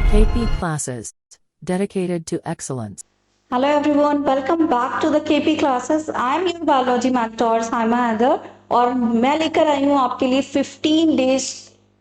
KP classes dedicated to excellence. Hello everyone, welcome back to the KP classes. I am your biology mentor Saima Heather और मैं लेकर आई हूँ आपके लिए 15 days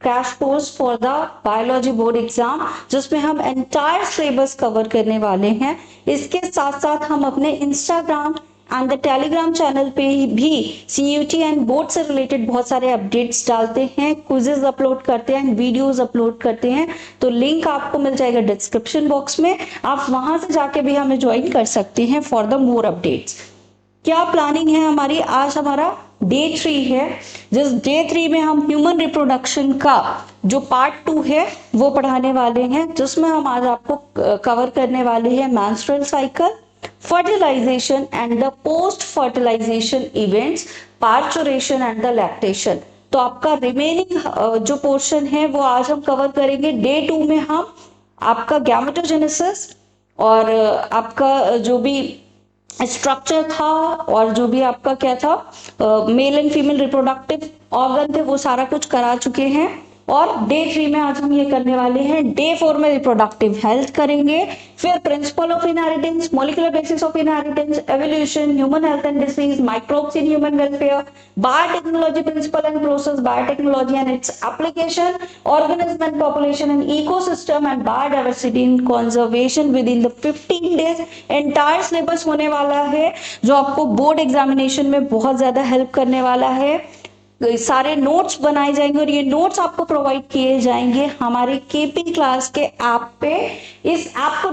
crash course for the biology board exam जिसमें हम entire syllabus cover करने वाले हैं। इसके साथ साथ हम अपने Instagram and the Telegram channel पे भी CUT एंड बोर्ड से रिलेटेड बहुत सारे अपडेट्स डालते हैं, क्विजेज अपलोड करते हैं, वीडियोस अपलोड करते हैं। तो लिंक आपको मिल जाएगा डिस्क्रिप्शन बॉक्स में, आप वहां से जाके भी हमें ज्वाइन कर सकते हैं फॉर द मोर अपडेट्स। क्या प्लानिंग है हमारी? आज हमारा डे 3 है, जिस डे 3 में हम ह्यूमन रिप्रोडक्शन का जो पार्ट 2 है वो पढ़ाने वाले हैं, जिसमें हम आज आपको कवर करने वाले हैं menstrual cycle, fertilization and the post fertilization events, parturition and the lactation। तो आपका रिमेनिंग जो पोर्शन है वो आज हम कवर करेंगे। डे 2 में हम आपका गैमेटोजेनेसिस और आपका जो भी स्ट्रक्चर था और जो भी आपका क्या था male and female reproductive organ थे वो सारा कुछ करा चुके हैं। और डे 3 में आज हम ये करने वाले हैं। डे 4 में रिप्रोडक्टिव हेल्थ करेंगे, फिर principle of inheritance, molecular basis of inheritance, evolution, human health and disease, microbes in human welfare, biotechnology principle and process, biotechnology and its application, organism and population and ecosystem and biodiversity in conservation with in the 15 days. Entire syllabus होने वाला है जो आपको board examination में बहुत ज्यादा help करने वाला है। सारे नोट्स बनाए जाएंगे और ये नोट्स आपको प्रोवाइड किए जाएंगे हमारे केपी क्लास के ऐप पे। इस ऐप को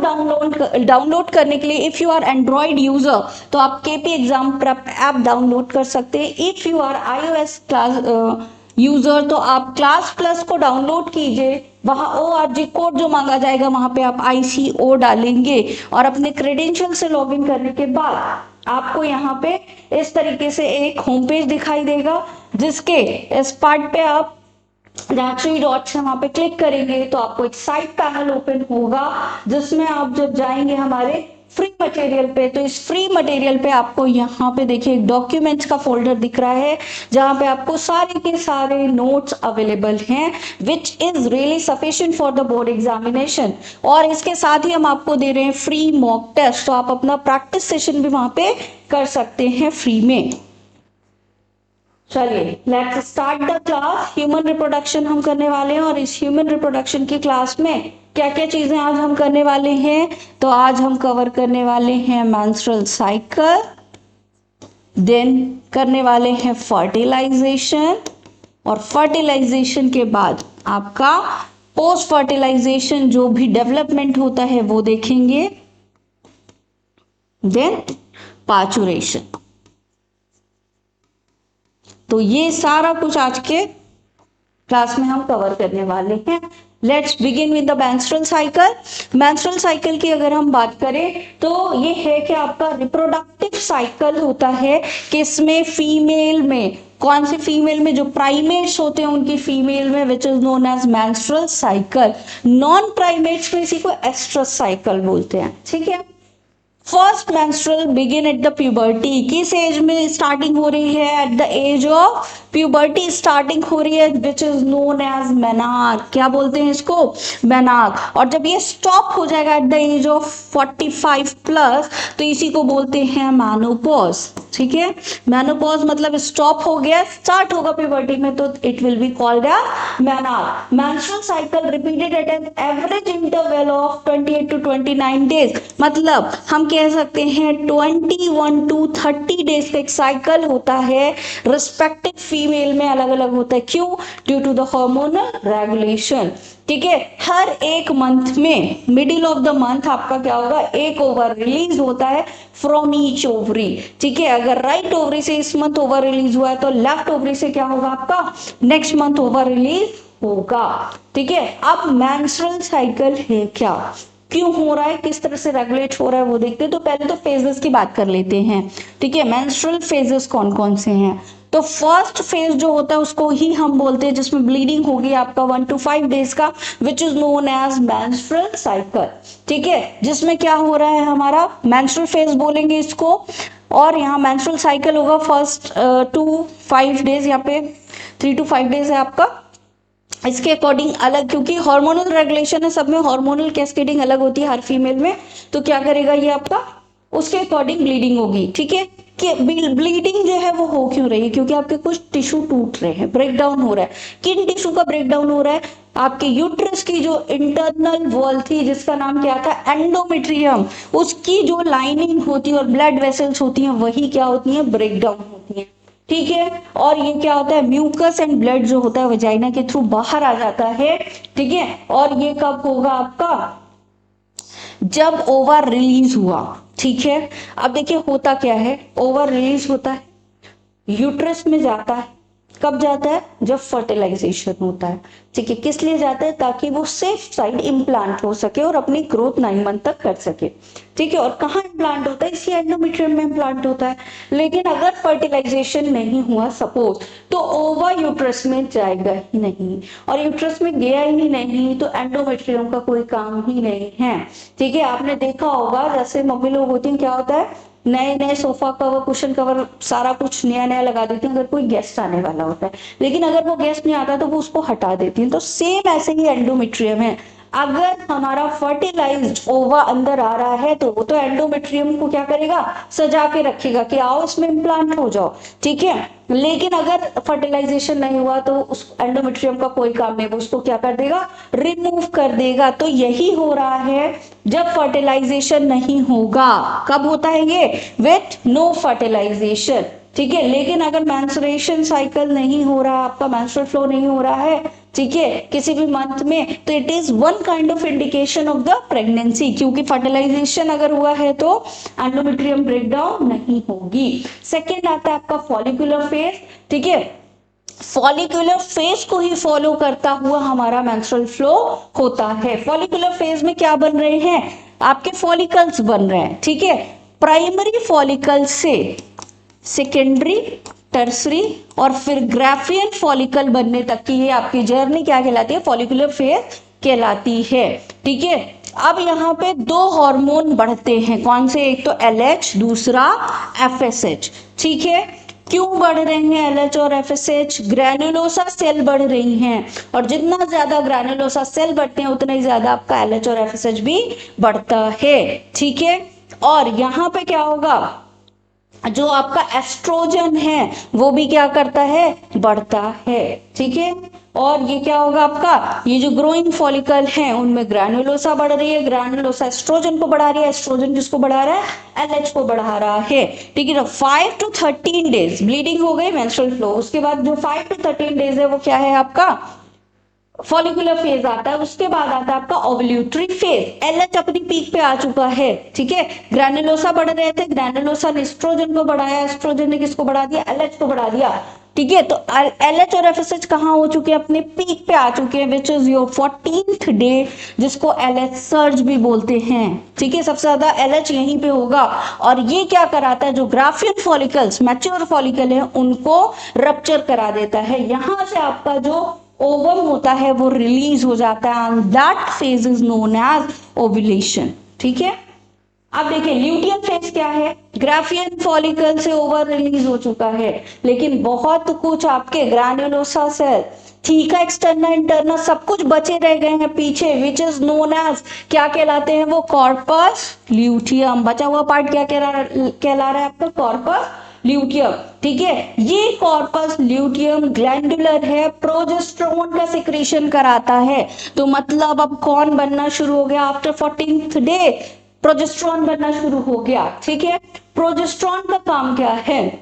डाउनलोड करने के लिए if you are Android user तो आप KP exam prep app download कर सकते हैं। If you are iOS class user तो आप क्लास प्लस को डाउनलोड कीजिए, वहां ORG कोड जो मांगा जाएगा वहां पे आप ICO डालेंगे और अपने क्रेडेंशियल से लॉगिन करने के बाद आपको यहाँ पे इस तरीके से एक होम पेज दिखाई देगा, जिसके इस पार्ट पे आप जहाँ 3 डॉट्स है वहां पे क्लिक करेंगे तो आपको एक साइड पैनल ओपन होगा, जिसमें आप जब जाएंगे हमारे फ्री मटेरियल पे तो इस फ्री मटेरियल पे आपको यहाँ पे देखिए एक डॉक्यूमेंट्स का फोल्डर दिख रहा है जहाँ पे आपको सारे के सारे नोट्स अवेलेबल हैं which is really sufficient for the board examination. और इसके साथ ही हम आपको दे रहे हैं फ्री मॉक टेस्ट, तो आप अपना प्रैक्टिस सेशन भी वहां पे कर सकते हैं फ्री में। चलिए let's start the class. Human reproduction हम करने वाले हैं और इस ह्यूमन रिप्रोडक्शन की क्लास में क्या क्या चीजें आज हम करने वाले हैं? तो आज हम कवर करने वाले हैं मेंस्ट्रुअल साइकिल, देन करने वाले हैं फर्टिलाइजेशन और फर्टिलाइजेशन के बाद आपका पोस्ट फर्टिलाइजेशन जो भी डेवलपमेंट होता है वो देखेंगे, देन पार्चुरेशन। तो ये सारा कुछ आज के क्लास में हम कवर करने वाले हैं। Let's begin with the menstrual cycle. Menstrual cycle की अगर हम बात करें तो ये है कि आपका रिप्रोडक्टिव साइकिल होता है कि इसमें फीमेल में कौन सी फीमेल में जो प्राइमेट्स होते हैं उनकी फीमेल में which is known as menstrual cycle. Non primates में इसी को एस्ट्रस साइकिल बोलते हैं। ठीक है। First menstrual begin at the puberty. किस एज में स्टार्टिंग हो रही है? At the age of puberty starting हो रही है which is known as menarche. क्या बोलते हैं इसको? मेनार्क। और जब ये स्टॉप हो जाएगा at the age of 45 plus तो इसी को बोलते हैं मेनोपॉज। ठीक है। मेनोपॉज मतलब स्टॉप हो गया, स्टार्ट होगा प्यूबर्टी में तो it will be called a menarche. Menstrual cycle repeated at an average interval of 28 to 29 days. मतलब हम कह सकते हैं 21 to 30 डेज का एक साइकिल होता है। रिस्पेक्टिव फीमेल में अलग अलग होता है। क्यों? Due to the hormonal regulation. ठीक है। हर एक मंथ में मिडिल ऑफ द मंथ आपका क्या होगा? एक ओवर रिलीज होता है फ्रॉम ईच ओवरी। ठीक है। अगर राइट ओवरी से इस मंथ ओवर रिलीज हुआ है तो लेफ्ट ओवरी से क्या होगा? आपका नेक्स्ट मंथ ओवर रिलीज होगा। ठीक है। अब मेंस्ट्रुअल साइकिल है क्या, क्यों हो रहा है, किस तरह से रेगुलेट हो रहा है वो देखते हैं। तो पहले तो फेजेस की बात कर लेते हैं। ठीक है। मेंस्ट्रुअल फेजेस कौन कौन से हैं? तो फर्स्ट फेज जो होता है उसको ही हम बोलते हैं जिसमें ब्लीडिंग होगी आपका 1 to 5 डेज का which is known as menstrual cycle. ठीक है। जिसमें क्या हो रहा है हमारा मेंस्ट्रुअल फेज बोलेंगे इसको। और यहाँ मेंस्ट्रुअल साइकिल होगा फर्स्ट 2 5 डेज, यहाँ पे 3 to 5 डेज है आपका। इसके अकॉर्डिंग अलग, क्योंकि हार्मोनल रेगुलेशन है, सब में हार्मोनल कैस्केडिंग अलग होती है हर फीमेल में, तो क्या करेगा ये आपका, उसके अकॉर्डिंग ब्लीडिंग होगी। ठीक है, कि ब्लीडिंग जो है वो हो क्यों रही है, क्योंकि आपके कुछ टिश्यू टूट रहे हैं, ब्रेक डाउन हो रहा है। किन टिश्यू का ब्रेक डाउन हो रहा है, आपके यूट्रस की जो इंटरनल वॉल थी जिसका नाम क्या था, एंडोमेट्रियम, उसकी जो लाइनिंग होती है और ब्लड वेसल्स होती हैं वही क्या होती हैं, ब्रेक डाउन होती हैं। ठीक है, और ये क्या होता है, म्यूकस एंड ब्लड जो होता है वजाइना के थ्रू बाहर आ जाता है। ठीक है, और ये कब होगा आपका, जब ओवर रिलीज हुआ। ठीक है, अब देखिए होता क्या है, ओवर रिलीज होता है, यूट्रस में जाता है, कब जाता है, जब फर्टिलाइजेशन होता है। ठीक है, किस लिए जाता है, ताकि वो सेफ साइड इम्प्लांट हो सके और अपनी ग्रोथ 9 मंथ तक कर सके। ठीक है, और कहाँ इम्प्लांट होता है, इसी एंडोमेट्रियम में इम्प्लांट होता है। लेकिन अगर फर्टिलाइजेशन नहीं हुआ सपोज, तो ओवा यूट्रस में जाएगा ही नहीं, और यूट्रस में गया ही नहीं तो एंडोमेट्रियम का कोई काम ही नहीं है। ठीक है, आपने देखा होगा जैसे मम्मी लोग होती हैं, क्या होता है, नए नए सोफा कवर, कुशन कवर, सारा कुछ नया नया लगा देती हैं अगर कोई गेस्ट आने वाला होता है, लेकिन अगर वो गेस्ट नहीं आता तो वो उसको हटा देती हैं। तो सेम ऐसे ही एंडोमेट्रियम है, अगर हमारा फर्टिलाइज्ड ओवा अंदर आ रहा है तो वो तो एंडोमेट्रियम को क्या करेगा, सजा के रखेगा कि आओ इसमें इम्प्लांट हो जाओ। ठीक है, लेकिन अगर फर्टिलाइजेशन नहीं हुआ तो उस एंडोमेट्रियम का कोई काम नहीं, वो उसको क्या कर देगा, रिमूव कर देगा। तो यही हो रहा है जब फर्टिलाइजेशन नहीं होगा। कब होता है ये, विथ नो फर्टिलाइजेशन। ठीक है, लेकिन अगर मेंस्ट्रुएशन साइकिल नहीं हो रहा, आपका मेंस्ट्रुअल फ्लो नहीं हो रहा है, ठीक है, किसी भी मंथ में, तो it is one kind of indication of the pregnancy, क्योंकि फर्टिलाइजेशन अगर हुआ है तो एंडोमेट्रियम ब्रेकडाउन नहीं होगी। सेकेंड आता है आपका फॉलिकुलर फेज। ठीक है, फॉलिकुलर फेज को ही फॉलो करता हुआ हमारा मेंस्ट्रुअल फ्लो होता है। फॉलिकुलर फेज में क्या बन रहे हैं, आपके फॉलिकल्स बन रहे हैं। ठीक है, प्राइमरी फॉलिकल से सेकेंडरी, टर्सरी और फिर ग्राफियन फॉलिकल बनने तक की ये आपकी जर्नी क्या कहलाती है, फॉलिकुलर फेज कहलाती है। ठीक है, अब यहाँ पे दो हार्मोन बढ़ते हैं, कौन से, एक तो LH, दूसरा FSH। ठीक है, क्यों बढ़ रहे हैं LH और FSH, ग्रैनुलोसा सेल बढ़ रही हैं, और जितना ज्यादा ग्रैनुलोसा सेल बढ़ते हैं उतना ही ज्यादा आपका LH और FSH भी बढ़ता है। ठीक है, और यहाँ पे क्या होगा, जो आपका एस्ट्रोजन है वो भी क्या करता है, बढ़ता है। ठीक है, और ये क्या होगा आपका, ये जो ग्रोइंग फॉलिकल है उनमें ग्रैनुलोसा बढ़ रही है, ग्रैनुलोसा एस्ट्रोजन को बढ़ा रही है, एस्ट्रोजन किसको बढ़ा रहा है, LH को बढ़ा रहा है। ठीक है, तो 5 to 13 डेज ब्लीडिंग हो गई, मेंस्ट्रुअल फ्लो, उसके बाद जो 5 to 13 डेज है वो क्या है आपका, फॉलिकुलर फेज आता है। उसके बाद आता है आपका ओव्यूलेटरी फेज, LH अपनी पीक पे आ चुका है। ठीक है, ग्रैनुलोसा बढ़ रहे थे, ग्रैनुलोसा ने एस्ट्रोजन को बढ़ाया, एस्ट्रोजन ने किसको बढ़ा दिया, LH को बढ़ा दिया। ठीक है, तो LH और FSH कहाँ हो चुके हैं, अपने पीक पे आ चुके हैं, which is your 14th day, जिसको LH सर्ज भी बोलते हैं। ठीक है, सबसे ज्यादा LH यहीं पे होगा, और ये क्या कराता है, जो ग्राफियन फॉलिकल्स मैच्योर फॉलिकल है उनको रप्चर करा देता है, यहां से आपका जो ओवम होता है वो रिलीज हो जाता है, and that phase is known as ovulation. ठीक है, अब देखिए ल्यूटियन फेज क्या है, ग्राफियन फॉलिकल से ओवर रिलीज हो चुका है, लेकिन बहुत कुछ आपके granulosa cell, theca externa interna सब कुछ बचे रह गए हैं पीछे, विच इज नोन एज, क्या कहलाते हैं वो, कॉर्पस ल्यूटियम। बचा हुआ पार्ट क्या कहला रहा है आपका, कॉर्पस ल्यूटियम। ठीक है, ये कॉर्पस ल्यूटियम ग्लैंडुलर है, प्रोजेस्टेरोन का सिक्रीशन कराता है। तो मतलब अब कौन बनना शुरू हो गया, आफ्टर 14th डे प्रोजेस्टेरोन बनना शुरू हो गया। ठीक है, प्रोजेस्टेरोन का काम क्या है,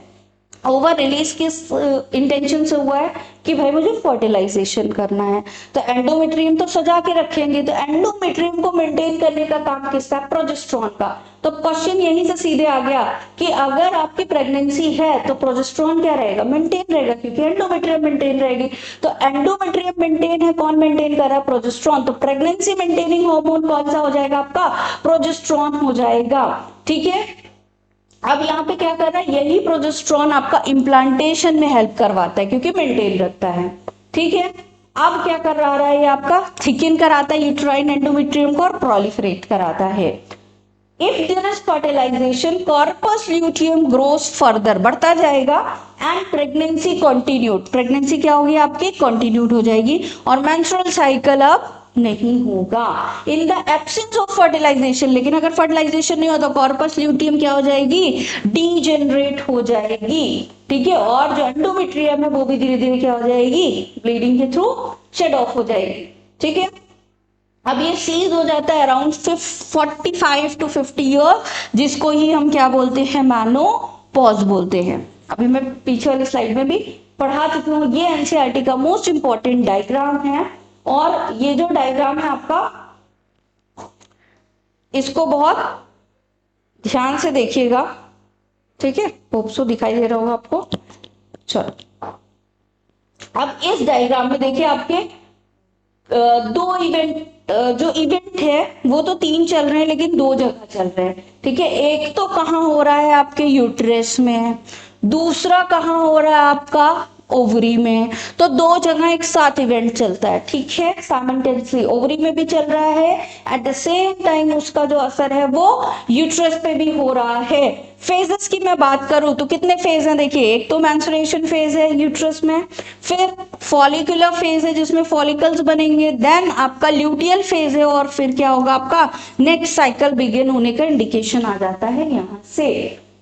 ओवर रिलीज किस इंटेंशन से हुआ है कि भाई मुझे फर्टिलाइजेशन करना है, तो एंडोमेट्रियम तो सजा के रखेंगे, तो एंडोमेट्रियम को मेंटेन करने का काम किसका, प्रोजेस्टेरोन का। तो क्वेश्चन यहीं से सीधे आ गया कि अगर आपकी प्रेगनेंसी है तो प्रोजेस्टेरोन क्या रहेगा, मेंटेन रहेगा, क्योंकि एंडोमेट्रियम मेंटेन रहेगी। तो एंडोमेट्रियम मेंटेन है, कौन मेंटेन कर रहा है, प्रोजेस्टेरोन। तो प्रेगनेंसी मेंटेनिंग हार्मोन कौन सा हो जाएगा आपका, प्रोजेस्टेरोन हो जाएगा। ठीक है, अब यहाँ पे क्या कर रहा है, यही प्रोजेस्टेरोन आपका इम्प्लांटेशन में हेल्प करवाता है, क्योंकि मेंटेन रखता है। ठीक है, अब क्या कर रहा है, ये आपका थिकन कराता है यूट्राइन एंडोमेट्रियम को और प्रोलिफरेट कराता है। If there is fertilisation corpus luteum grows further, बढ़ता जाएगा, एंड प्रेगनेंसी कंटिन्यूड, प्रेगनेंसी क्या होगी आपकी, कंटिन्यूड हो जाएगी, और मेंस्ट्रुअल साइकिल अब नहीं होगा। In the absence of fertilisation, लेकिन अगर फर्टिलाइजेशन नहीं हो तो कॉर्पस ल्यूटियम क्या हो जाएगी, डीजेनरेट हो जाएगी, ठीक है, और जो एंडोमेट्रियम है वो भी धीरे धीरे क्या हो जाएगी, ब्लीडिंग के थ्रू शेड ऑफ हो जाएगी, ठीक है। अब ये सीज हो जाता है अराउंड 45 to 50 ईयर, जिसको ही हम क्या बोलते हैं, मेनोपॉज बोलते हैं। अभी मैं पीछे वाली स्लाइड में भी पढ़ा चुकी हूँ, ये एनसीईआरटी का मोस्ट इंपॉर्टेंट डायग्राम है, और ये जो डायग्राम है आपका, इसको बहुत ध्यान से देखिएगा, ठीक है, होप सो दिखाई दे रहा होगा आपको। चलो अब इस डायग्राम में देखिए आपके दो इवेंट, जो इवेंट है वो तो 3 चल रहे हैं लेकिन 2 जगह चल रहे हैं, ठीक है। एक तो कहाँ हो रहा है आपके यूट्रस में, दूसरा कहाँ हो रहा है आपका ओवरी में, तो 2 जगह एक साथ इवेंट चलता है, ठीक है, साइमल्टेनियसली ओवरी में भी चल रहा है, एट द सेम टाइम उसका जो असर है वो यूट्रस पे भी हो रहा है। फेजेस की मैं बात करूं तो कितने फेज हैं, देखिए, एक तो मेंस्ट्रुएशन फेज है यूट्रस में, फिर फॉलिकुलर फेज है जिसमें फॉलिकल्स बनेंगे, देन आपका ल्यूटियल फेज है, और फिर क्या होगा आपका नेक्स्ट साइकिल बिगिन होने का इंडिकेशन आ जाता है यहाँ से,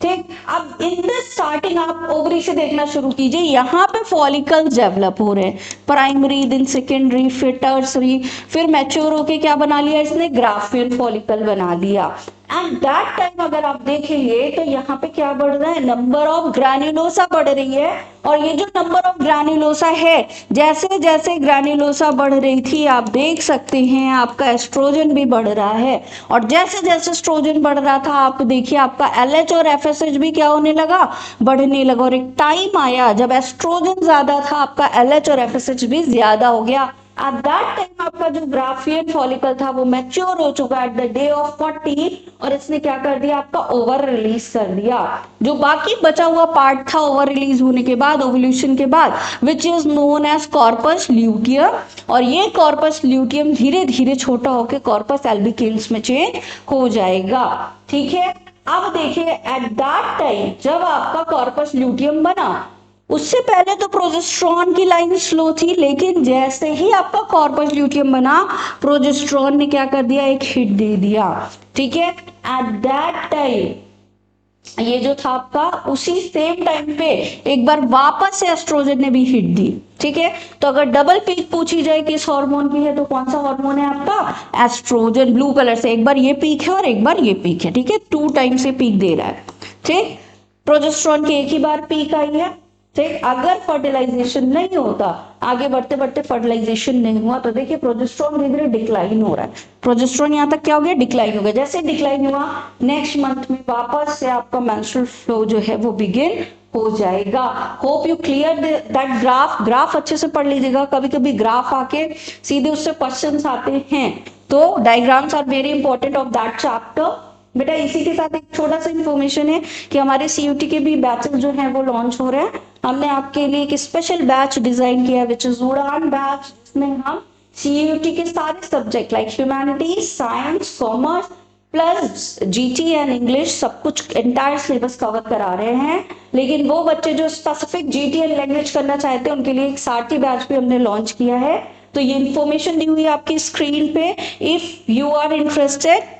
ठीक। अब इन द स्टार्टिंग आप ओवरी से देखना शुरू कीजिए, यहाँ पे फॉलिकल्स डेवलप हो रहे हैं, प्राइमरी, देन सेकेंडरी, फिर टर्सरी, फिर मैच्योर होके क्या बना लिया इसने, ग्राफियन फॉलिकल बना लिया। एंड दैट टाइम अगर आप देखेंगे तो यहाँ पे क्या बढ़ रहा है, नंबर ऑफ ग्रैन्युलोसा बढ़ रही है, और ये जो नंबर ऑफ ग्रैन्युलोसा है, जैसे जैसे ग्रैन्युलोसा बढ़ रही थी आप देख सकते हैं आपका एस्ट्रोजन भी बढ़ रहा है, और जैसे जैसे एस्ट्रोजन बढ़ रहा था आप देखिए आपका एलएच और एफएसएच भी क्या होने लगा, बढ़ने लगा, और एक टाइम आया जब एस्ट्रोजन ज्यादा था आपका एलएच और एफएसएच भी ज्यादा हो गया। एट दैट टाइम आपका जो ग्राफियन फॉलिकल था वो मैच्योर हो चुका एट द डे ऑफ 40, और इसने क्या कर दिया आपका ओवर रिलीज कर दिया, जो बाकी बचा हुआ पार्ट था ओवर रिलीज होने के बाद, ओवल्यूशन के बाद, which is known as corpus luteum, और ये कॉर्पस ल्यूटियम धीरे धीरे छोटा होकर कॉर्पस एल्बिकल्स में चेंज हो जाएगा, ठीक है। अब देखिए एट दैट टाइम जब आपका कॉर्पस ल्यूटियम बना, उससे पहले तो प्रोजेस्टेरॉन की लाइन स्लो थी, लेकिन जैसे ही आपका कॉर्पस ल्यूटियम बना, प्रोजेस्टेरॉन ने क्या कर दिया, एक हिट दे दिया, ठीक है। एट दैट टाइम ये जो था आपका, उसी सेम टाइम पे एक बार वापस से एस्ट्रोजन ने भी हिट दी, ठीक है। तो अगर डबल पीक पूछी जाए किस हार्मोन की है तो कौन सा हार्मोन है आपका, एस्ट्रोजन, ब्लू कलर से, एक बार ये पीक है और एक बार ये पीक है, ठीक है, 2 टाइम से पीक दे रहा है, ठीक। प्रोजेस्टेरॉन की एक ही बार पीक आई है, ठीक। अगर फर्टिलाइजेशन नहीं होता, आगे बढ़ते बढ़ते फर्टिलाइजेशन नहीं हुआ, तो देखिए प्रोजेस्टेरॉन धीरे धीरे डिक्लाइन हो रहा है, प्रोजेस्टेरॉन यहाँ तक क्या हो गया, डिक्लाइन हो गया, जैसे डिक्लाइन हुआ नेक्स्ट मंथ में वापस से आपका मेंस्ट्रुअल फ्लो जो है वो बिगिन हो जाएगा। Hope you clear that graph अच्छे से पढ़ लीजिएगा, कभी कभी ग्राफ आके सीधे उससे क्वेश्चंस आते हैं, तो diagrams are very important of that chapter. बेटा इसी के साथ एक छोटा सा इंफॉर्मेशन है कि हमारे सीयूटी के भी बैचेस जो हैं वो लॉन्च हो रहे हैं। हमने आपके लिए एक स्पेशल बैच डिजाइन किया विच इज उड़ान बैच, जिसमें हम सीयूटी के सारे subject like humanities, science, commerce plus GT and English सब कुछ एंटायर सिलेबस कवर करा रहे हैं। लेकिन वो बच्चे जो स्पेसिफिक जीटी एंड लैंग्वेज करना चाहते हैं उनके लिए एक साथी बैच भी हमने लॉन्च किया है। तो ये इंफॉर्मेशन दी हुई है आपकी स्क्रीन पे, इफ यू आर इंटरेस्टेड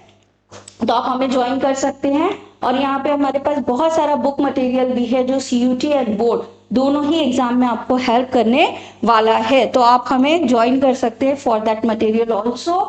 तो आप हमें ज्वाइन कर सकते हैं। और यहाँ पे हमारे पास बहुत सारा बुक मटेरियल भी है जो सीयूटी एंड बोर्ड दोनों ही एग्जाम में आपको हेल्प करने वाला है, तो आप हमें ज्वाइन कर सकते हैं for that material also.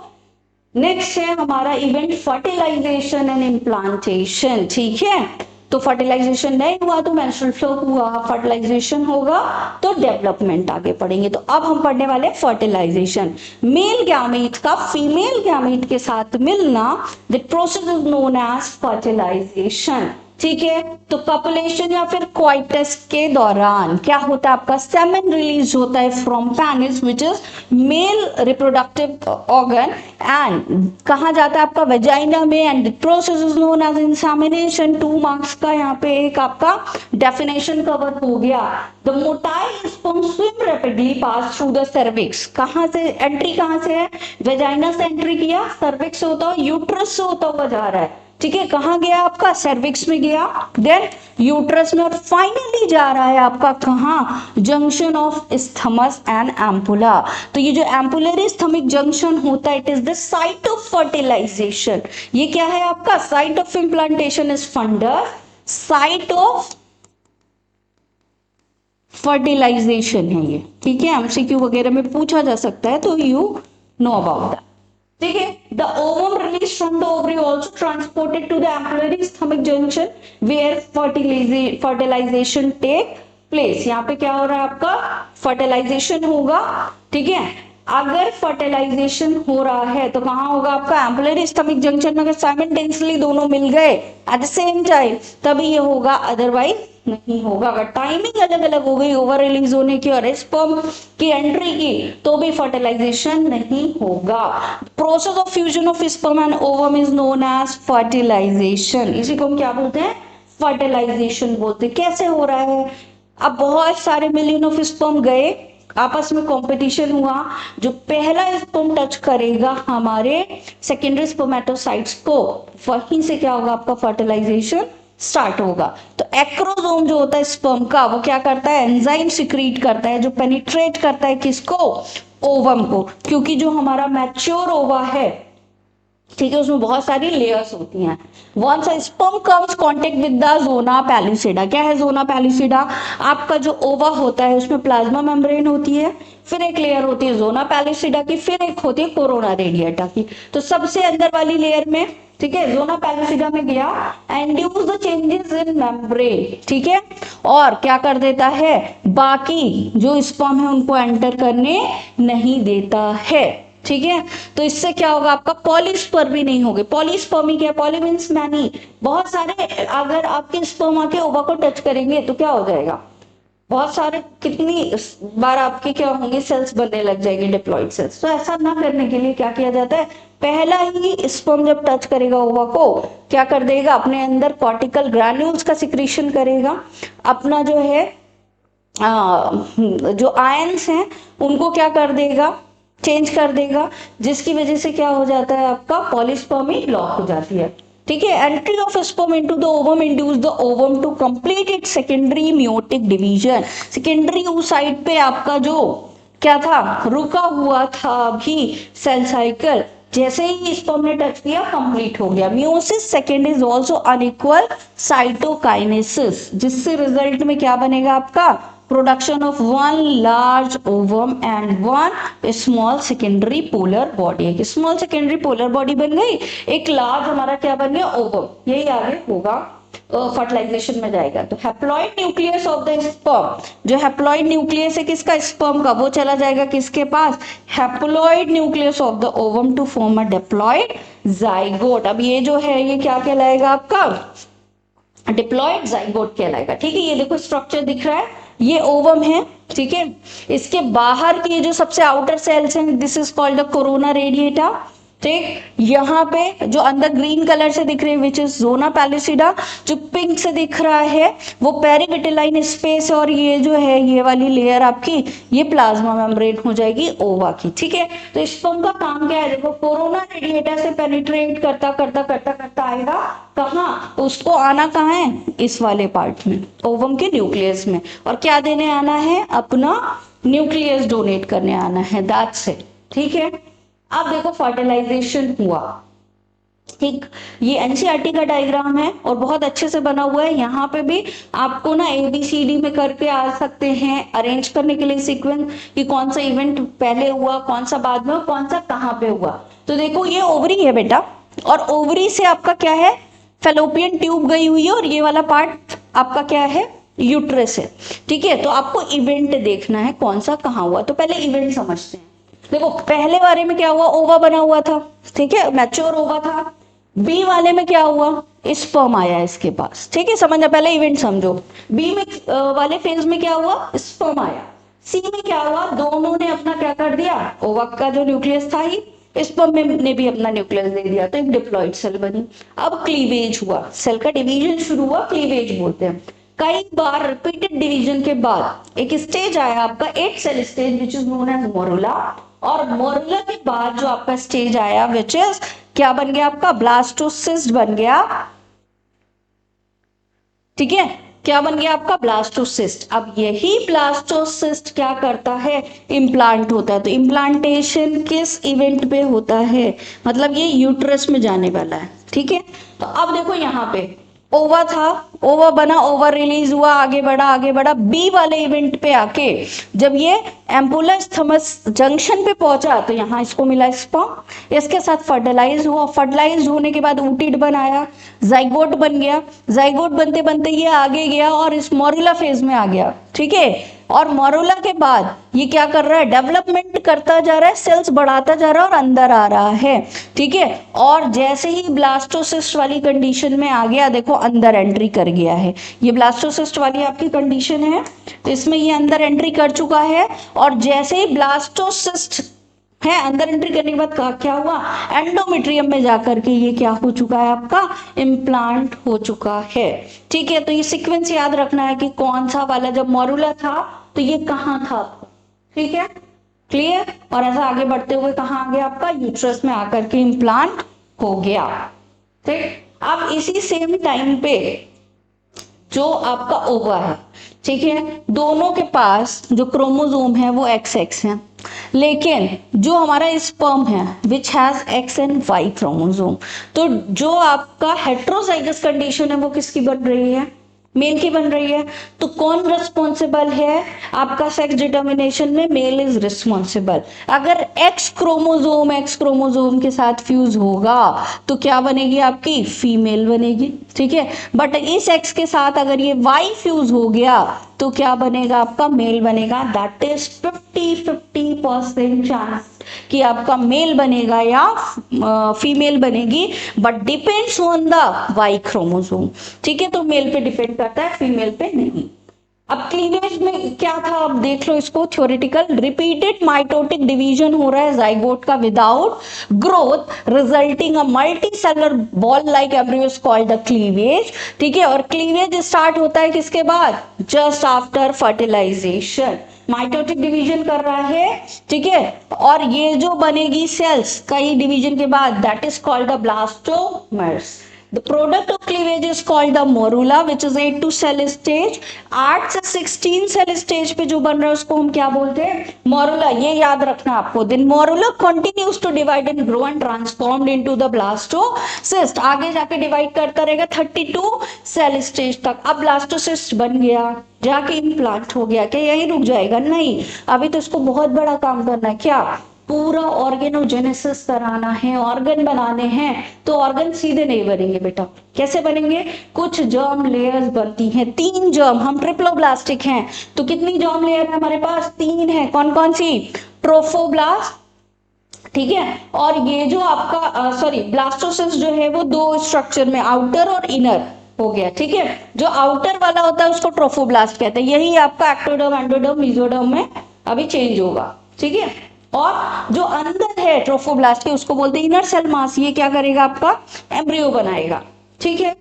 Next है हमारा इवेंट फर्टिलाइजेशन एंड इम्प्लांटेशन, ठीक है। तो फर्टिलाइजेशन नहीं हुआ तो मेंस्ट्रुअल फ्लो हुआ, फर्टिलाइजेशन होगा तो डेवलपमेंट आगे पढ़ेंगे। तो अब हम पढ़ने वाले फर्टिलाइजेशन, मेल गैमेट का फीमेल गैमेट के साथ मिलना, the process is known as fertilisation, ठीक है। तो कॉपुलेशन या फिर क्वाइटस के दौरान क्या होता है, आपका सेमेन रिलीज होता है from penis which is male reproductive organ, and कहा जाता है आपका वेजाइना में, and the process is known as insemination. 2 marks का यहाँ पे एक आपका डेफिनेशन कवर हो गया। The motile sperm swim rapidly pass through the cervix, कहाँ से एंट्री, कहाँ से है, वेजाइना से एंट्री किया, सर्विक्स से होता हुआ यूट्रस से होता हुआ जा रहा है, ठीक है, कहाँ गया आपका, सर्विक्स में गया, देन यूट्रस में, और फाइनली जा रहा है आपका कहाँ, junction of isthmus and ampulla. तो ये जो एम्पुलरी स्थमिक जंक्शन होता है, it is the site of fertilisation. ये क्या है आपका, site of implantation is fundus, site of fertilisation है ये, ठीक है, एमसीक्यू वगैरह में पूछा जा सकता है, तो यू नो अबाउट दैट। ठीक है, the ovum release from the ovary also transported to the ampullary isthmic junction where fertilisation take place. यहाँ पे क्या हो रहा है आपका, फर्टिलाइजेशन होगा। ठीक है, अगर फर्टिलाइजेशन हो रहा है तो कहाँ होगा आपका, एम्पुलरी स्टमक जंक्शन में। अगर साइमल्टेनियसली दोनों मिल गए एट द सेम टाइम तभी ये होगा, अदरवाइज नहीं होगा। अगर टाइमिंग अलग अलग हो गई ओवर रिलीज होने की और स्पर्म की एंट्री की, तो भी फर्टिलाइजेशन नहीं होगा। Process of fusion of sperm and ovum is known as fertilisation. इसी को हम क्या बोलते हैं, फर्टिलाइजेशन बोलते हैं। कैसे हो रहा है, अब बहुत सारे मिलियन ऑफ स्पर्म गए, आपस में कंपटीशन हुआ, जो पहला स्पर्म टच करेगा हमारे सेकेंडरी स्पर्मेटोसाइट्स को, वहीं से क्या होगा आपका, फर्टिलाइजेशन स्टार्ट होगा। तो एक्रोसोम जो होता है स्पर्म का, वो क्या करता है, एंजाइम सिक्रीट करता है, जो पेनिट्रेट करता है किसको, ओवम को। क्योंकि जो हमारा मैच्योर ओवा है, ठीक है, उसमें बहुत सारी लेयर्स होती हैं। Once a sperm comes contact with the zona pellucida. क्या है जोना पैलिसिडा, आपका जो ओवा होता है उसमें प्लाज्मा मेम्ब्रेन होती है, फिर एक लेयर होती है जोना पैलिसिडा की, फिर एक होती है कोरोना रेडिएटा की। तो सबसे अंदर वाली लेयर में, ठीक है, जोना पैलिसिडा में गया, induce the changes in membrane, ठीक है, और क्या कर देता है, बाकी जो स्पर्म है उनको एंटर करने नहीं देता है। ठीक है, तो इससे क्या होगा आपका, पॉलीस्पर्म भी नहीं होगी। पॉलीस्पर्मी क्या, पॉली मीन्स मैनी, बहुत सारे। अगर आपके स्पर्म आके ओवा को टच करेंगे तो क्या हो जाएगा, बहुत सारे, कितनी बार आपके क्या होंगे, सेल्स बनने लग जाएंगे, डिप्लॉइड सेल्स। तो ऐसा ना करने के लिए क्या किया जाता है, पहला ही स्पर्म जब टच करेगा ओवा को, क्या कर देगा, अपने अंदर कॉर्टिकल ग्रैन्यूल्स का सिक्रीशन करेगा, अपना जो है जो आयंस हैं उनको क्या कर देगा, चेंज कर देगा, जिसकी वजह से क्या हो जाता है आपका, पॉलीस्पर्मी ब्लॉक हो जाती है। ठीक है, entry of sperm into the ovum induce the ovum to complete it secondary meiotic division. Secondary side पे आपका जो क्या था, रुका हुआ था अभी सेल साइकिल, जैसे ही स्पर्म ने टच किया कंप्लीट हो गया। Meiosis second is also unequal cytokinesis, जिससे रिजल्ट में क्या बनेगा आपका, production of one large ovum and one small secondary polar body. एक स्मॉल सेकेंडरी पोलर बॉडी बन गई, एक लार्ज हमारा क्या बन गया, ओवम। यही आगे होगा, फर्टिलाइजेशन में जाएगा। तो haploid nucleus of the sperm, जो हैप्लॉइड न्यूक्लियस है किसका, स्पर्म का, वो चला जाएगा किसके पास, haploid nucleus of the ovum to form a diploid zygote. अब ये जो है ये क्या कहलाएगा आपका, डिप्लॉइड जाइगोट कहलाएगा। ठीक है, ये देखो स्ट्रक्चर दिख रहा है, ये ओवम है, ठीक है, इसके बाहर की जो सबसे आउटर सेल्स हैं, this is called the corona radiata. ठीक, यहाँ पे जो अंदर ग्रीन कलर से दिख रहे हैं विच इज जोना पैलिसिडा, जो पिंक से दिख रहा है वो पेरीविटेलाइन स्पेस, और ये जो है ये वाली लेयर आपकी ये प्लाज्मा मेम्ब्रेन हो जाएगी ओवा की। ठीक है, तो स्पर्म का काम क्या है, देखो कोरोना रेडिएटा से पेनिट्रेट करता करता करता करता आएगा कहाँ, उसको आना कहाँ है, इस वाले पार्ट में, ओवम के न्यूक्लियस में, और क्या देने आना है, अपना न्यूक्लियस डोनेट करने आना है, दैट्स इट। ठीक है, अब देखो फर्टिलाइजेशन हुआ, ठीक, ये एनसीईआरटी का डायग्राम है और बहुत अच्छे से बना हुआ है। यहाँ पे भी आपको ना ABCD में करके आ सकते हैं, अरेंज करने के लिए सीक्वेंस, कि कौन सा इवेंट पहले हुआ, कौन सा बाद में, कौन सा कहाँ पे हुआ। तो देखो ये ओवरी है बेटा, और ओवरी से आपका क्या है, फेलोपियन ट्यूब गई हुई है, और ये वाला पार्ट आपका क्या है, यूट्रस है। ठीक है, तो आपको इवेंट देखना है कौन सा कहाँ हुआ। तो पहले इवेंट समझते हैं। देखो पहले वाले में क्या हुआ, ओवा बना हुआ था, ठीक है, मैच्योर ओवा था। बी वाले में क्या हुआ, स्पर्म आया इसके पास। ठीक है, समझना, पहले इवेंट समझो। बी में वाले फेज में क्या हुआ, स्पर्म आया। सी में क्या हुआ, दोनों ने अपना क्या कर दिया, ओवा का जो न्यूक्लियस था ही, स्पर्म ने भी अपना न्यूक्लियस दे दिया, तो एक डिप्लॉइड सेल बनी। अब क्लीवेज हुआ, सेल का डिवीजन शुरू हुआ, क्लीवेज बोलते हैं। कई बार रिपीटेड डिवीजन के बाद एक स्टेज आया आपका 8 cell stage which is known as morula, और मोरुला के बाद जो आपका स्टेज आया विच इज क्या बन गया आपका, ब्लास्टोसिस्ट बन गया, ठीक है, क्या बन गया आपका, ब्लास्टोसिस्ट। अब यही ब्लास्टोसिस्ट क्या करता है, इम्प्लांट होता है। तो इम्प्लांटेशन किस इवेंट पे होता है, मतलब ये यूट्रस में जाने वाला है, ठीक है। तो अब देखो यहाँ पे ओवा था, ओवा बना, ओवा रिलीज हुआ, आगे बढ़ा आगे बढ़ा, बी वाले इवेंट पे आके जब ये एम्पुला स्थमस जंक्शन पे पहुंचा तो यहाँ इसको मिला स्पर्म, इसके साथ फर्टिलाइज हुआ, फर्टिलाइज होने के बाद ऊटिड बनाया, जाइगोट बन गया, जाइगोट बनते बनते ये आगे गया और इस मोरुला फेज में आ गया, ठीक है। और मोरुला के बाद ये क्या कर रहा है, डेवलपमेंट करता जा रहा है, सेल्स बढ़ाता जा रहा है और अंदर आ रहा है, ठीक है। और जैसे ही ब्लास्टोसिस्ट वाली कंडीशन में आ गया, देखो अंदर एंट्री कर गया है, ये ब्लास्टोसिस्ट वाली आपकी कंडीशन है, तो इसमें ये अंदर एंट्री कर चुका है। और जैसे ही ब्लास्टोसिस्ट है अंदर एंट्री करने के बाद क्या हुआ, एंडोमेट्रियम में जाकर के ये क्या हो चुका है, आपका इम्प्लांट हो चुका है, ठीक है। तो ये सीक्वेंस याद रखना है कि कौन सा वाला, जब मोरुला था तो ये कहाँ था, ठीक है, क्लियर। और ऐसा आगे बढ़ते हुए कहाँ आ गया आपका, यूट्रस में आकर के इम्प्लांट हो गया, ठीक। अब इसी सेम टाइम पे जो आपका ओवा है, ठीक है, दोनों के पास जो क्रोमोसोम है वो XX है, लेकिन जो हमारा स्पर्म है which has X and Y chromosome, तो जो आपका हेट्रोजाइगस कंडीशन है वो किसकी बन रही है, मेल की बन रही है। तो कौन रिस्पॉन्सिबल है आपका सेक्स डिटर्मिनेशन में, मेल इज रिस्पॉन्सिबल। अगर एक्स क्रोमोसोम के साथ फ्यूज होगा तो क्या बनेगी आपकी, फीमेल बनेगी, ठीक है। बट इस एक्स के साथ अगर ये वाई फ्यूज हो गया तो क्या बनेगा आपका, मेल बनेगा। दैट इज 50-50% चांस कि आपका मेल बनेगा या फीमेल बनेगी, but depends on the Y chromosome, ठीक है। तो मेल पे डिपेंड करता है, फीमेल पे नहीं। अब क्लीवेज में क्या था, अब देख लो इसको, थ्योरेटिकल रिपीटेड माइटोटिक डिवीजन हो रहा है जाइगोट का without growth resulting a multicellular ball like embryo is called the cleavage, ठीक है। और क्लीवेज स्टार्ट होता है किसके बाद, just after fertilisation, mitotic division कर रहा है, ठीक है। और ये जो बनेगी सेल्स कई डिवीजन के बाद, that is called the blastomeres. The product of cleavage is called the morula, which is 8 to cell stage. 8 से 16 सेल स्टेज पे जो बन रहा है उसको हम क्या बोलते हैं, मोरुला। ये याद रखना आपको। Then morula continues to divide and grow and transformed into the blastocyst. आगे जाके डिवाइड करता रहेगा 32 सेल स्टेज तक। अब ब्लास्टोसिस्ट बन गया, जाके इम्प्लांट हो गया, क्या यही रुक जाएगा, नहीं, अभी तो इसको बहुत बड़ा काम करना है, क्या, पूरा ऑर्गेनोजेनेसिस कराना है, ऑर्गन बनाने हैं। तो ऑर्गन सीधे नहीं बनेंगे बेटा, कैसे बनेंगे, कुछ जर्म लेयर्स बनती हैं, 3 जर्म, हम ट्रिप्लोब्लास्टिक हैं, तो कितनी जर्म लेयर है हमारे पास, 3 है, कौन कौन सी, ट्रोफोब्लास्ट, ठीक है। और ये जो आपका ब्लास्टोसिस्ट जो है वो 2 स्ट्रक्चर में, आउटर और इनर हो गया, ठीक है। जो आउटर वाला होता है उसको ट्रोफोब्लास्ट कहते हैं, यही आपका एक्टोडर्म, एंडोडर्म, मेसोडर्म में अभी चेंज होगा, ठीक है। और जो अंदर है ट्रोफोब्लास्ट के उसको बोलते हैं इनर सेल मास, ये क्या करेगा आपका, एम्ब्रियो बनाएगा, ठीक है।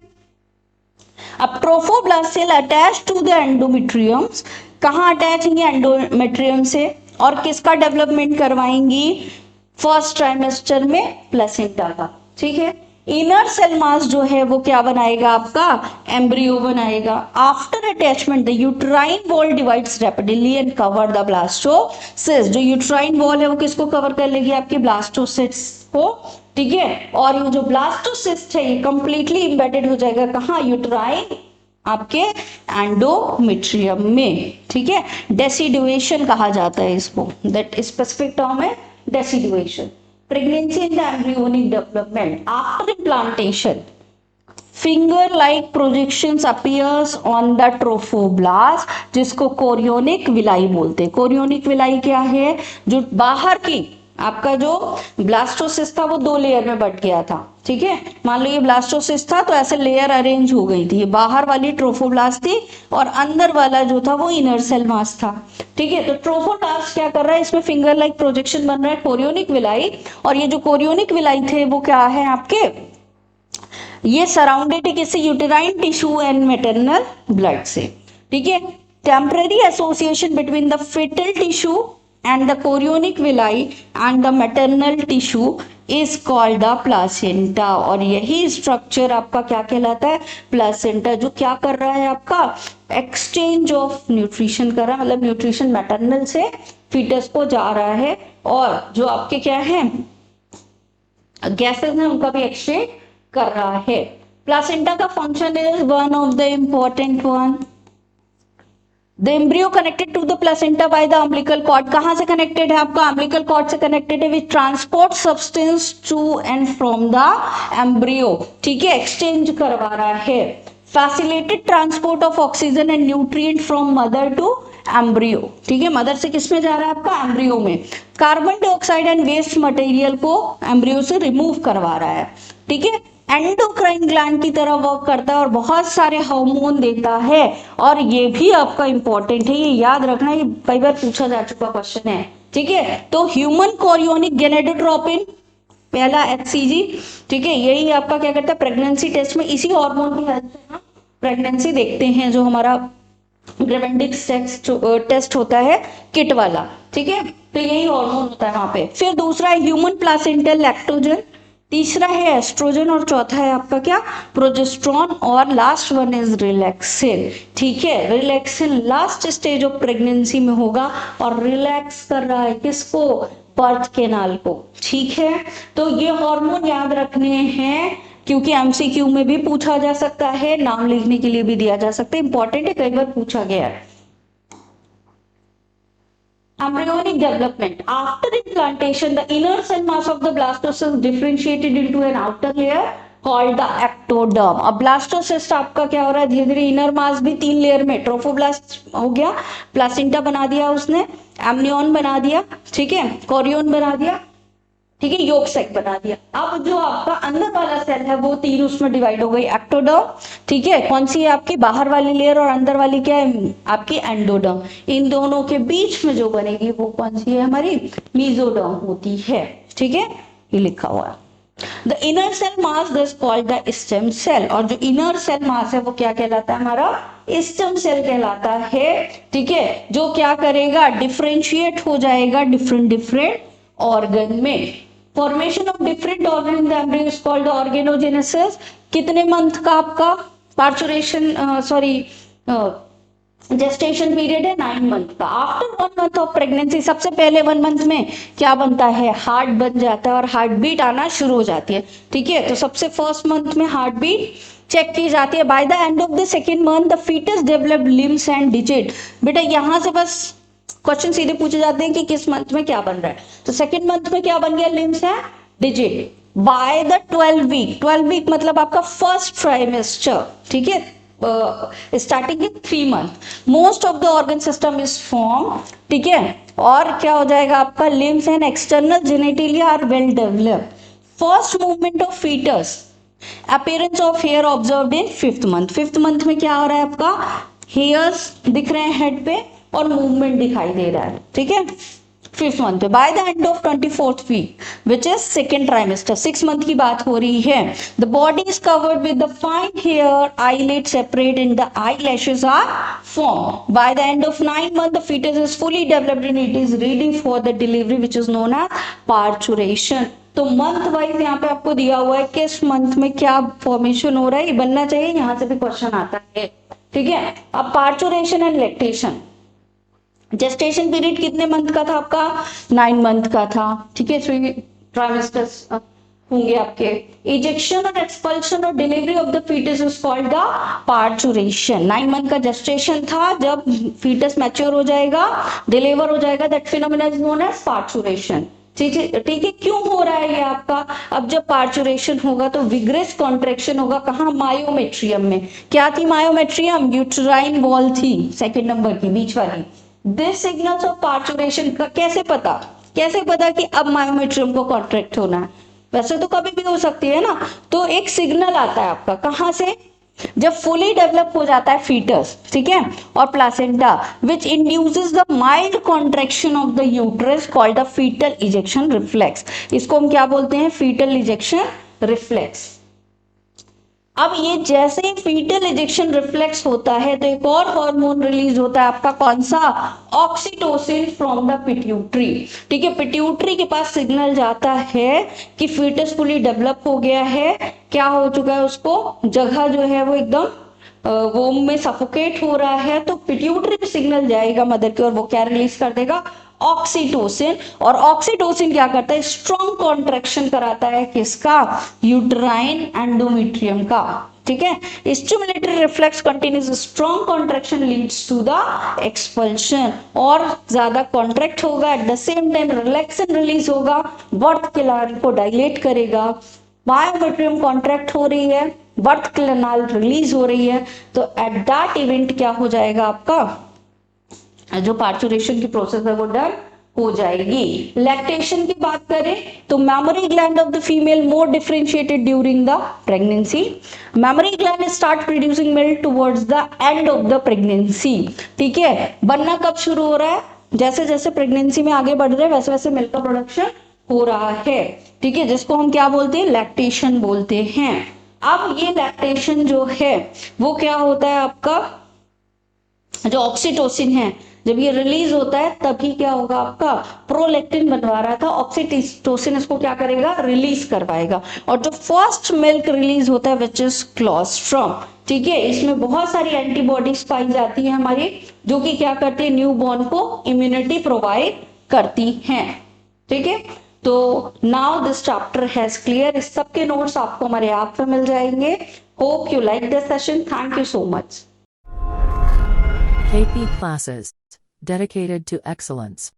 अब trophoblast cell attach to the endometriums, कहाँ अटैच होंगे, एंडोमेट्रियम से, और किसका डेवलपमेंट करवाएंगी, फर्स्ट ट्राइमेस्टर में प्लेसेंटा का, ठीक है। इनर सेल मास जो है वो क्या बनाएगा आपका, एम्ब्रियो बनाएगा। After attachment the uterine wall divides rapidly and cover the blastocyst, जो यूट्राइन वॉल है वो किसको कवर कर लेगी, आपके ब्लास्टोसिस्ट को, ठीक है। और ये जो ब्लास्टोसिस्ट है ये कंप्लीटली इम्बेडेड हो जाएगा कहाँ, यूट्राइन आपके एंडोमेट्रियम में, ठीक है। डेसिडुएशन कहा जाता है इसको, दैट स्पेसिफिक टर्म है डेसिडुएशन। Pregnancy and the embryonic development after implantation, finger-like projections appears on the trophoblast, जिसको कोरियोनिक विलाई बोलते हैं। कोरियोनिक विलाई क्या है, जो बाहर की आपका जो ब्लास्टोसिस्ट था वो 2 लेयर में बट गया था, ठीक है। मान लो ये ब्लास्टोसिस्ट था तो ऐसे लेयर अरेंज हो गई थी, ये बाहर वाली ट्रोफोब्लास्ट थी और अंदर वाला जो था वो इनर सेल मास था, ठीक है। तो ट्रोफोब्लास्ट क्या कर रहा है, इसमें फिंगर लाइक प्रोजेक्शन बन रहा है, कोरियोनिक विलाई। और ये जो कोरियोनिक विलाई थे वो क्या है आपके, ये सराउंडेड है किससे, uterine tissue and maternal blood से, ठीक है। Temporary association between the fetal tissue and the chorionic villi and the maternal tissue is called the placenta। और यही स्ट्रक्चर आपका क्या कहलाता है, प्लासेंटा, जो क्या कर रहा है आपका एक्सचेंज ऑफ न्यूट्रिशन कर रहा है, मतलब न्यूट्रिशन मैटरनल से फीटस को जा रहा है, और जो आपके क्या है गैसेस हैं उनका भी एक्सचेंज कर रहा है। प्लासेंटा का function is one of the important one. The embryo connected to the placenta by the umbilical cord, कहाँ से कनेक्टेड है आपका, अम्बिलिकल कॉर्ड से कनेक्टेड है, which transport substance to and from the embryo, ठीक है, एक्सचेंज करवा रहा है। Facilitated transport of oxygen and nutrient from mother to embryo, ठीक है, मदर से किस में जा रहा है आपका एम्ब्रियो में। Carbon dioxide and waste material को एम्ब्रियो से रिमूव करवा रहा है, ठीक है। एंडोक्राइन ग्लैंड की तरह वर्क करता है और बहुत सारे हार्मोन देता है, और ये भी आपका इंपॉर्टेंट है, ये याद रखना, ये कई बार पूछा जा चुका क्वेश्चन है, ठीक है। तो ह्यूमन कोरियोनिक गेनेडोट्रोपिन पहला HCG, ठीक है, यही आपका क्या करता है प्रेगनेंसी टेस्ट में, इसी हार्मोन की हेल्प से हम प्रेगनेंसी देखते हैं, जो हमारा ग्रेवेंडिक्स टेस्ट होता है किट वाला, ठीक है, तो यही हार्मोन होता है वहां पे। फिर दूसरा है ह्यूमन प्लासेंटल लैक्टोजन, तीसरा है एस्ट्रोजन, और चौथा है आपका क्या प्रोजेस्ट्रॉन, और लास्ट वन इज रिलैक्सिन, ठीक है। Relaxin last stage of pregnancy में होगा और रिलैक्स कर रहा है किसको, बर्थ कैनाल को, ठीक है। तो ये हार्मोन याद रखने हैं, क्योंकि MCQ में भी पूछा जा सकता है, नाम लिखने के लिए भी दिया जा सकता है, इंपॉर्टेंट है, कई बार पूछा गया है। Embryonic development. After implantation, the inner cell mass of the blastocyst differentiated into an outer layer called the ectoderm। अब ब्लास्टोसिस्ट आपका क्या हो रहा है, धीरे धीरे इनर मास भी 3 लेयर में, ट्रोफोब्लास्ट हो गया, प्लासेंटा बना दिया उसने, एमनियन बना दिया, ठीक है, कोरियन बना दिया, ठीक है, योग सेक बना दिया। अब जो आपका अंदर वाला सेल है वो 3 उसमें डिवाइड हो गई, एक्टोडर्म, ठीक है, कौन सी है आपकी बाहर वाली लेयर, और अंदर वाली क्या है आपकी एंडोडर्म। इन दोनों के बीच में जो बनेगी वो कौन सी है हमारी मीजोडर्म होती है, ठीक है, ये लिखा हुआ है। The inner cell mass this called the stem cell, और जो इनर सेल मास है वो क्या कहलाता है हमारा स्टेम सेल कहलाता है, ठीक है, जो क्या करेगा डिफरेंशिएट हो जाएगा डिफरेंट ऑर्गन में। Formation of different organ in the embryo is called organogenesis. कितने मंथ का आपका पार्चुरेशन जेस्टेशन पीरियड है, 9 मंथ का। आफ्टर 1 मंथ ऑफ प्रेगनेंसी, सबसे पहले 1 मंथ में क्या बनता है, हार्ट बन जाता है और हार्ट बीट आना शुरू हो जाती है, ठीक है। तो सबसे फर्स्ट मंथ में हार्ट बीट चेक की जाती है। By the end of the second month the fetus develop limbs and digit. बेटा यहाँ से बस क्वेश्चन सीधे पूछे जाते हैं कि किस मंथ में क्या बन रहा है, तो सेकेंड मंथ में क्या बन गया, लिम्स है डिजिट। बाय द 12 वीक मतलब आपका फर्स्ट ट्राइमेस्टर, ठीक है, starting in 3 month most of the organ system is form, ठीक है, और क्या हो जाएगा आपका limbs and external genitalia are well developed. First movement of fetus, appearance of hair observed in 5th month. 5th month में क्या हो रहा है आपका, हेयर्स दिख रहे हैं हेड पे और मूवमेंट दिखाई दे रहा है, ठीक है, 5th मंथ पे। By the end of 24th week which is second trimester, 6 month की बात हो रही है, the body is covered with the fine hair, eyelid separate and the eye lashes are form. By the end of 9 month the fetus is fully developed and it is ready for the delivery which is known as parturition. तो month wise यहाँ पे आपको दिया हुआ है किस month में क्या फॉर्मेशन हो रहा है, ये बनना चाहिए, यहाँ से भी क्वेश्चन आता है, ठीक है। अब parturition and lactation, gestation period कितने मंथ का था आपका, 9 मंथ का था, ठीक है, 3 ट्राइमेस्टर्स होंगे आपके। इजेक्शन और एक्सपल्शन और delivery of the fetus is called the parturition. 9 month का जेस्टेशन था, जब फीटस मैच्योर हो जाएगा, डिलीवर हो जाएगा, that phenomena is known as parturition, ठीक है, ठीक है। क्यों हो रहा है ये आपका, अब जब पार्चुरेशन होगा तो विग्रेस कॉन्ट्रेक्शन होगा, कहाँ, मायोमेट्रियम में। क्या थी मायोमेट्रियम, यूट्राइन वॉल थी, सेकेंड नंबर की बीच वाली। दिस सिग्नल्स ऑफ पार्चुरेशन का कैसे पता कि अब मायोमेट्रियम को कॉन्ट्रैक्ट होना है, वैसे तो कभी भी हो सकती है ना, तो एक सिग्नल आता है आपका कहाँ से, जब फुली डेवलप हो जाता है फीटस, ठीक है, और placenta which induces the mild contraction of the uterus called the fetal ejection reflex. इसको हम क्या बोलते हैं, फीटल इजेक्शन रिफ्लेक्स। अब ये जैसे ही फीटल इजेक्शन रिफ्लेक्स होता है तो एक और हार्मोन रिलीज होता है आपका, कौन सा? Oxytocin from the pituitary. ठीक है, पिट्यूटरी के पास सिग्नल जाता है कि फीटस फुली डेवलप हो गया है, क्या हो चुका है, उसको जगह जो है वो एकदम वोम में सफोकेट हो रहा है, तो पिट्यूटरी में सिग्नल जाएगा मदर की, और वो क्या रिलीज कर देगा? ऑक्सीटोसिन। और ऑक्सीटोसिन क्या करता है? स्ट्रॉन्ग कॉन्ट्रैक्शन कराता है, किसका? यूट्राइन एंडोमेट्रियम का। ठीक है, stimulatory reflex continues strong contraction leads to the expulsion, और ज्यादा कॉन्ट्रैक्ट होगा, at the same time relaxin release होगा, बर्थ कैनाल को डायलेट करेगा, मायोमेट्रियम कॉन्ट्रैक्ट हो रही है, बर्थ कैनाल रिलीज हो रही है, तो एट दैट इवेंट क्या हो जाएगा आपका? जो पार्चुरेशन की प्रोसेस है वो डन हो जाएगी। लैक्टेशन की बात करें तो memory gland of the female more differentiated during the pregnancy. Memory gland start producing milk towards the end of the pregnancy. ठीक है, बनना कब शुरू हो रहा है? जैसे जैसे प्रेगनेंसी में आगे बढ़ रहे हैं वैसे वैसे मिल्क का प्रोडक्शन हो रहा है। ठीक है, जिसको हम क्या बोलते हैं? लैक्टेशन बोलते हैं। अब ये लैक्टेशन जो है वो क्या होता है आपका? जो ऑक्सीटोसिन है जब ये रिलीज होता है तभी क्या होगा आपका? प्रोलैक्टिन बनवा रहा था, ऑक्सीटोसिन इसको क्या करेगा? रिलीज करवाएगा। और जो फर्स्ट मिल्क रिलीज होता है विच इज क्लोस्ट्रम। ठीक है, इसमें बहुत सारी एंटीबॉडीज पाई जाती है हमारी, जो कि क्या करती है? न्यू बॉर्न को इम्यूनिटी प्रोवाइड करती हैं। ठीक है, तो now this chapter has clear. इस सब के नोट्स आपको हमारे ऐप पे मिल जाएंगे। Hope you like this session. Thank you so much. KP classes. Dedicated to excellence.